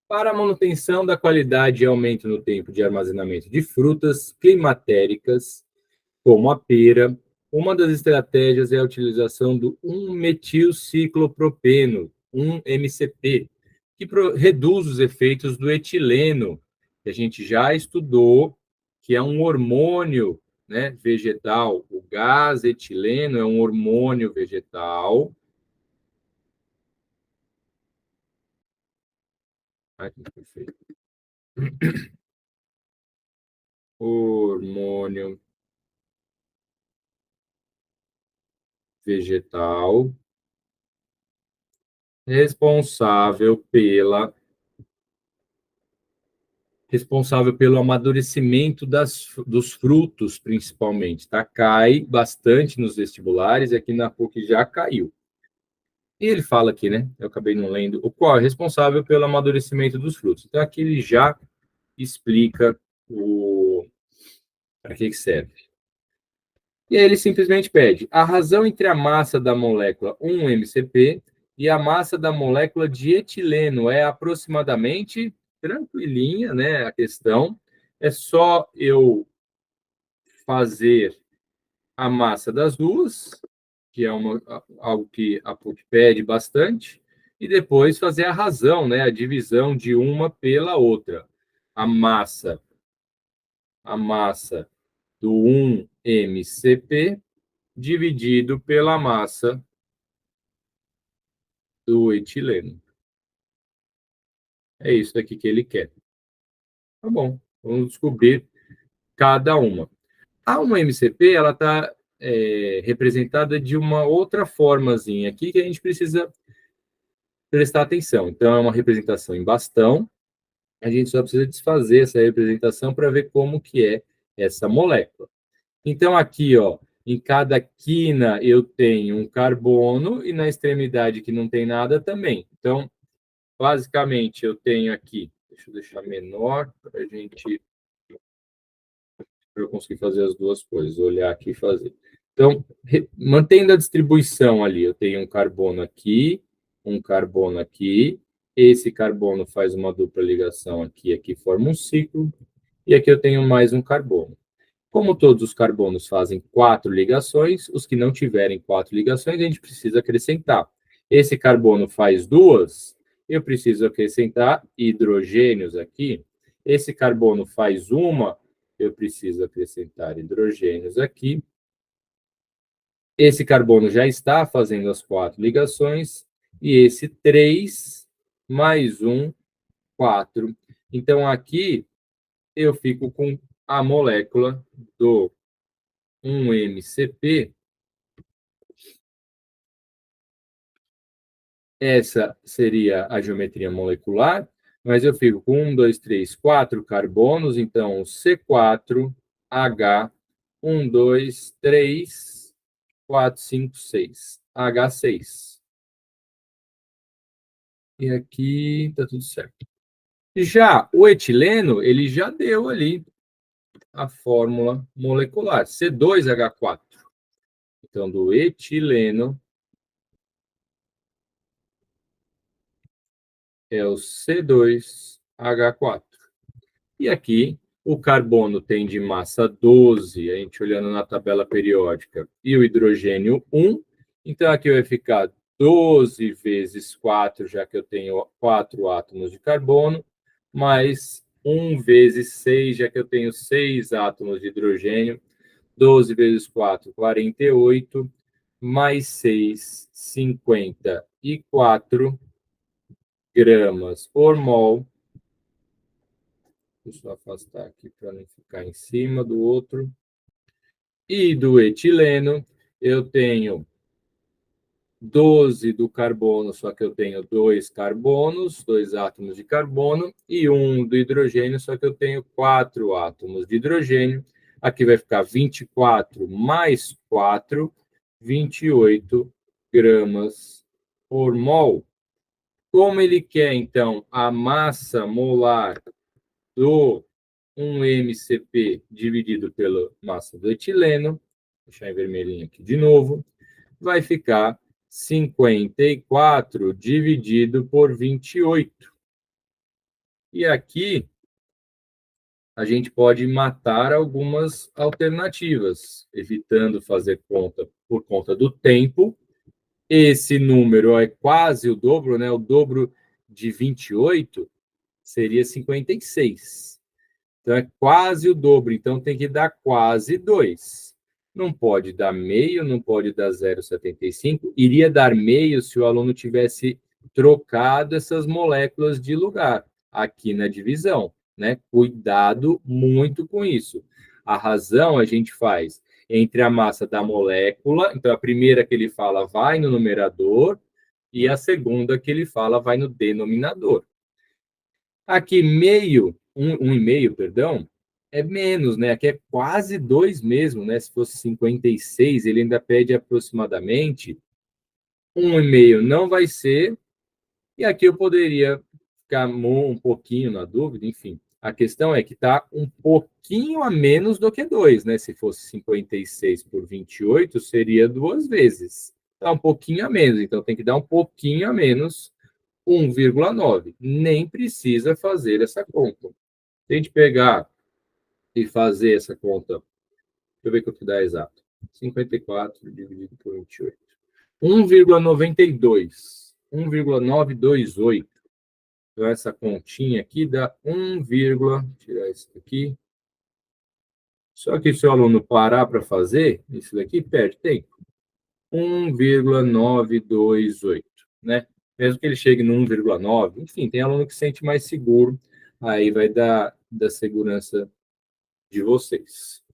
Para a manutenção da qualidade e aumento no tempo de armazenamento de frutas climatéricas, como a pera, uma das estratégias é a utilização do 1-metilciclopropeno, 1-MCP, que reduz os efeitos do etileno, que a gente já estudou, que é um hormônio, né, vegetal. O gás etileno é um hormônio vegetal. Ai, que perfeito. Hormônio vegetal responsável pelo amadurecimento dos frutos, principalmente, tá? Cai bastante nos vestibulares, e aqui na PUC já caiu. E ele fala aqui, né? Eu acabei não lendo. O qual é responsável pelo amadurecimento dos frutos. Então, aqui ele já explica para que serve. E aí ele simplesmente pede a razão entre a massa da molécula 1-MCP e a massa da molécula de etileno é aproximadamente tranquilinha, né? A questão é só eu fazer a massa das duas, que é algo que a PUC pede bastante, e depois fazer a razão, né? A divisão de uma pela outra. A massa do 1-MCP dividido pela massa do etileno. É isso aqui que ele quer. Tá bom, vamos descobrir cada uma. A 1-MCP, ela está representada de uma outra formazinha aqui que a gente precisa prestar atenção. Então, é uma representação em bastão. A gente só precisa desfazer essa representação para ver como que é essa molécula. Então, aqui, ó, em cada quina eu tenho um carbono e na extremidade que não tem nada também. Então, basicamente, eu tenho aqui, deixa eu deixar menor para eu conseguir fazer as duas coisas, olhar aqui e fazer. Então, mantendo a distribuição ali, eu tenho um carbono aqui, esse carbono faz uma dupla ligação aqui, aqui forma um ciclo, e aqui eu tenho mais um carbono. Como todos os carbonos fazem 4 ligações, os que não tiverem 4 ligações, a gente precisa acrescentar. Esse carbono faz 2, eu preciso acrescentar hidrogênios aqui. Esse carbono faz 1, eu preciso acrescentar hidrogênios aqui. Esse carbono já está fazendo as 4 ligações, e esse 3 mais 1, 4. Então, aqui eu fico com a molécula do 1-MCP. Essa seria a geometria molecular, mas eu fico com 1, 2, 3, 4 carbonos, então C4H, 1, 2, 3, 4, 5, 6, H6. E aqui está tudo certo. Já o etileno, ele já deu ali a fórmula molecular, C2H4. Então, do etileno é o C2H4. E aqui, o carbono tem de massa 12, a gente olhando na tabela periódica, e o hidrogênio 1. Então, aqui vai ficar 12 vezes 4, já que eu tenho 4 átomos de carbono, mais 1 vezes 6, já que eu tenho 6 átomos de hidrogênio. 12 vezes 4, 48, mais 6, 54 gramas por mol. Deixa eu afastar aqui para não ficar em cima do outro. E do etileno, eu tenho 12 do carbono, só que eu tenho 2 carbonos, 2 átomos de carbono, e 1 do hidrogênio, só que eu tenho 4 átomos de hidrogênio. Aqui vai ficar 24 mais 4, 28 gramas por mol. Como ele quer, então, a massa molar do 1-MCP dividido pela massa do etileno, vou deixar em vermelhinho aqui de novo, vai ficar 54 dividido por 28. E aqui a gente pode matar algumas alternativas, evitando fazer conta por conta do tempo. Esse número é quase o dobro, né? O dobro de 28 seria 56. Então, é quase o dobro. Então, tem que dar quase 2. Não pode dar meio, não pode dar 0,75. Iria dar meio se o aluno tivesse trocado essas moléculas de lugar aqui na divisão, né? Cuidado muito com isso. A razão a gente faz entre a massa da molécula, então a primeira que ele fala vai no numerador e a segunda que ele fala vai no denominador. Aqui, meio, 1,5, perdão, é menos, né? Aqui é quase 2 mesmo, né? Se fosse 56, ele ainda pede aproximadamente. 1,5 não vai ser. E aqui eu poderia ficar um pouquinho na dúvida, enfim. A questão é que está um pouquinho a menos do que 2, né? Se fosse 56 por 28, seria 2 vezes. Está um pouquinho a menos, então tem que dar um pouquinho a menos 1,9. Nem precisa fazer essa conta. Se a gente pegar e fazer essa conta, deixa eu ver quanto dá exato. 54 dividido por 28. 1,92. 1,928. Então, essa continha aqui dá 1, tirar isso aqui. Só que se o aluno parar para fazer, isso daqui perde tempo. 1,928, né? Mesmo que ele chegue no 1,9, enfim, tem aluno que se sente mais seguro, aí vai dar da segurança de vocês.